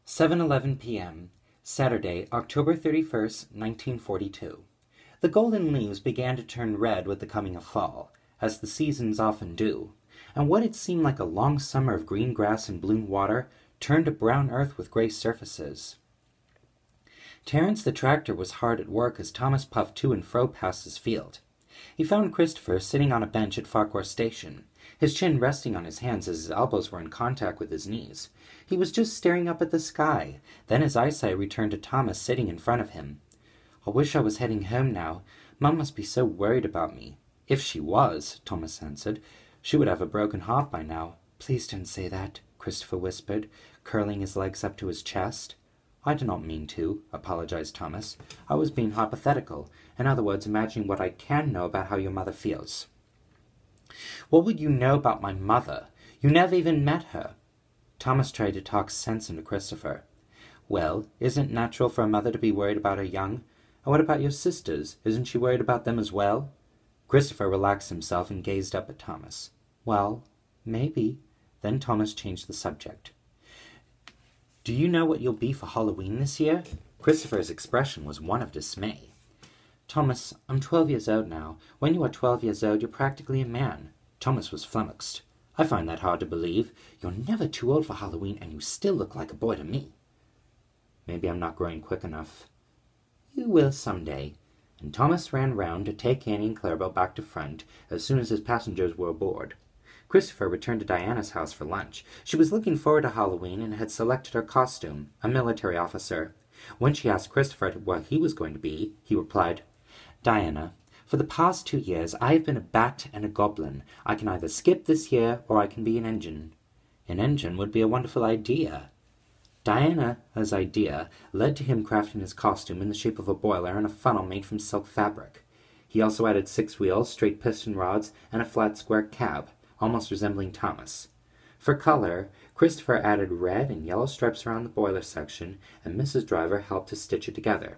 7:11 p.m., Saturday, October 31st, 1942. The golden leaves began to turn red with the coming of fall, as the seasons often do, and what had seemed like a long summer of green grass and blue water turned to brown earth with gray surfaces. Terence the tractor was hard at work as Thomas puffed to and fro past his field. He found Christopher sitting on a bench at Farquhar Station, his chin resting on his hands as his elbows were in contact with his knees. He was just staring up at the sky. Then his eyesight returned to Thomas sitting in front of him. "I wish I was heading home now. Mum must be so worried about me." "If she was," Thomas answered, "she would have a broken heart by now." "Please don't say that," Christopher whispered, curling his legs up to his chest. "I did not mean to," apologized Thomas. "I was being hypothetical. In other words, imagining what I can know about how your mother feels." "What would you know about my mother? You never even met her." Thomas tried to talk sense into Christopher. "Well, isn't it natural for a mother to be worried about her young? And what about your sisters? Isn't she worried about them as well?" Christopher relaxed himself and gazed up at Thomas. "Well, maybe." Then Thomas changed the subject. "Do you know what you'll be for Halloween this year?" Christopher's expression was one of dismay. "Thomas, I'm 12 years old now. When you are 12 years old, you're practically a man." Thomas was flummoxed. "I find that hard to believe. You're never too old for Halloween, and you still look like a boy to me." "Maybe I'm not growing quick enough." "You will someday." And Thomas ran round to take Annie and Clarabelle back to front as soon as his passengers were aboard. Christopher returned to Diana's house for lunch. She was looking forward to Halloween and had selected her costume, a military officer. When she asked Christopher what he was going to be, he replied, "Diana, for the past 2 years I have been a bat and a goblin. I can either skip this year or I can be an engine." "An engine would be a wonderful idea." Diana's idea led to him crafting his costume in the shape of a boiler and a funnel made from silk fabric. He also added 6 wheels, straight piston rods, and a flat square cab, almost resembling Thomas. For color, Christopher added red and yellow stripes around the boiler section, and Mrs. Driver helped to stitch it together.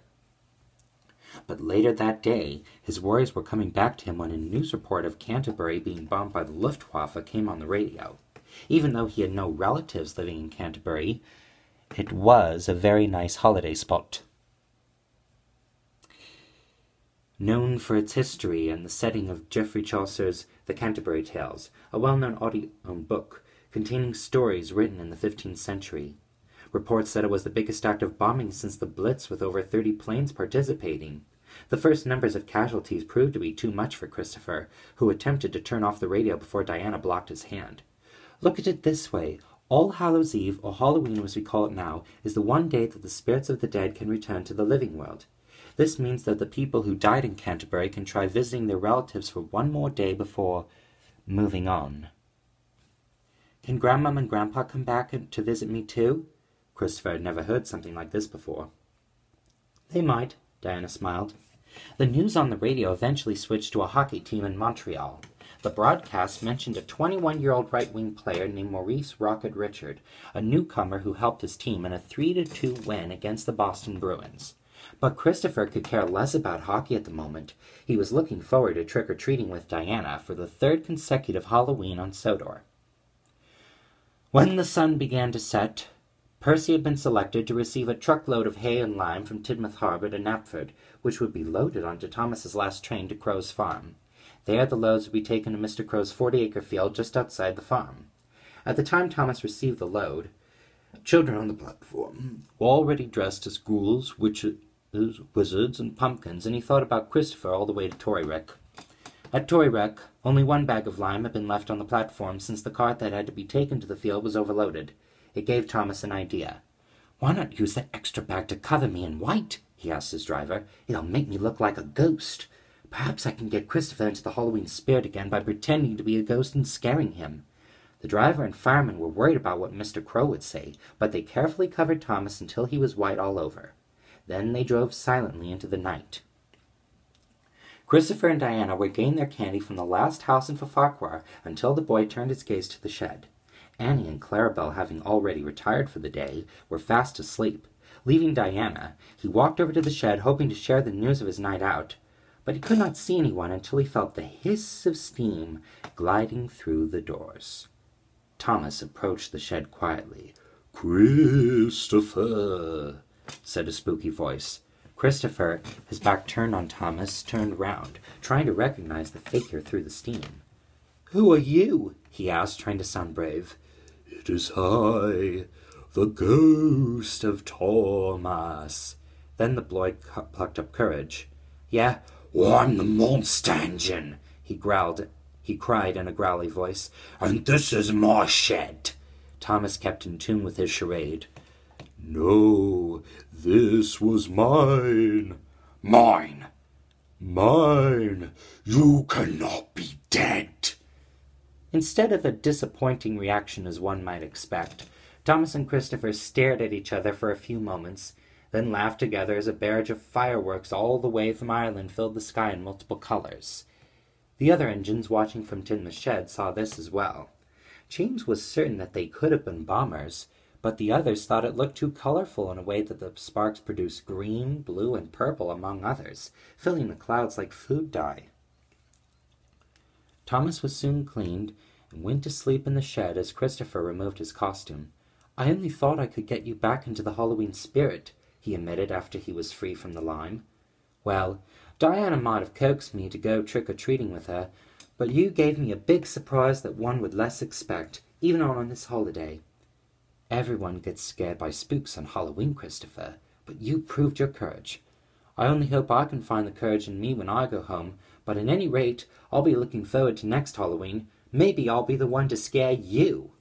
But later that day, his worries were coming back to him when a news report of Canterbury being bombed by the Luftwaffe came on the radio. Even though he had no relatives living in Canterbury, it was a very nice holiday spot. Known for its history and the setting of Geoffrey Chaucer's The Canterbury Tales, a well-known audio book containing stories written in the 15th century. Reports said it was the biggest act of bombing since the Blitz, with over 30 planes participating. The first numbers of casualties proved to be too much for Christopher, who attempted to turn off the radio before Diana blocked his hand. "Look at it this way. All Hallows Eve, or Halloween as we call it now, is the one day that the spirits of the dead can return to the living world. This means that the people who died in Canterbury can try visiting their relatives for one more day before moving on." "Can Grandmum and Grandpa come back to visit me too?" Christopher had never heard something like this before. "They might," Diana smiled. The news on the radio eventually switched to a hockey team in Montreal. The broadcast mentioned a 21-year-old right-wing player named Maurice Rocket Richard, a newcomer who helped his team in a 3-2 win against the Boston Bruins. But Christopher could care less about hockey at the moment. He was looking forward to trick-or-treating with Diana for the 3rd consecutive Halloween on Sodor. When the sun began to set, Percy had been selected to receive a truckload of hay and lime from Tidmouth Harbour to Knapford, which would be loaded onto Thomas's last train to Crow's Farm. There the loads would be taken to Mr. Crow's 40-acre field just outside the farm. At the time Thomas received the load, children on the platform were already dressed as ghouls, witches, wizards, and pumpkins, and he thought about Christopher all the way to Torreyreck. At Torreyreck, only one bag of lime had been left on the platform since the cart that had to be taken to the field was overloaded. It gave Thomas an idea. "Why not use that extra bag to cover me in white?" he asked his driver. "It'll make me look like a ghost. Perhaps I can get Christopher into the Halloween spirit again by pretending to be a ghost and scaring him." The driver and fireman were worried about what Mr. Crow would say, but they carefully covered Thomas until he was white all over. Then they drove silently into the night. Christopher and Diana were getting their candy from the last house in Farquhar until the boy turned his gaze to the shed. Annie and Clarabelle, having already retired for the day, were fast asleep. Leaving Diana, he walked over to the shed, hoping to share the news of his night out. But he could not see anyone until he felt the hiss of steam gliding through the doors. Thomas approached the shed quietly. "Christopher," said a spooky voice. Christopher, his back turned on Thomas, turned round, trying to recognize the figure through the steam. "Who are you?" he asked, trying to sound brave. "It is I, the ghost of Thomas." Then the boy plucked up courage. "Yeah, well, I'm the monster engine," he cried in a growly voice, "and this is my shed." Thomas kept in tune with his charade. "No, this was mine." "Mine." "Mine. You cannot be dead." Instead of a disappointing reaction as one might expect, Thomas and Christopher stared at each other for a few moments, then laughed together as a barrage of fireworks all the way from Ireland filled the sky in multiple colors. The other engines watching from Tinmouth Shed saw this as well. James was certain that they could have been bombers, but the others thought it looked too colorful in a way that the sparks produced green, blue, and purple, among others, filling the clouds like food dye. Thomas was soon cleaned and went to sleep in the shed as Christopher removed his costume. "I only thought I could get you back into the Halloween spirit," he admitted after he was free from the lime. "Well, Diana might have coaxed me to go trick-or-treating with her, but you gave me a big surprise that one would less expect, even on this holiday." "Everyone gets scared by spooks on Halloween, Christopher, but you proved your courage. I only hope I can find the courage in me when I go home, but at any rate, I'll be looking forward to next Halloween. Maybe I'll be the one to scare you."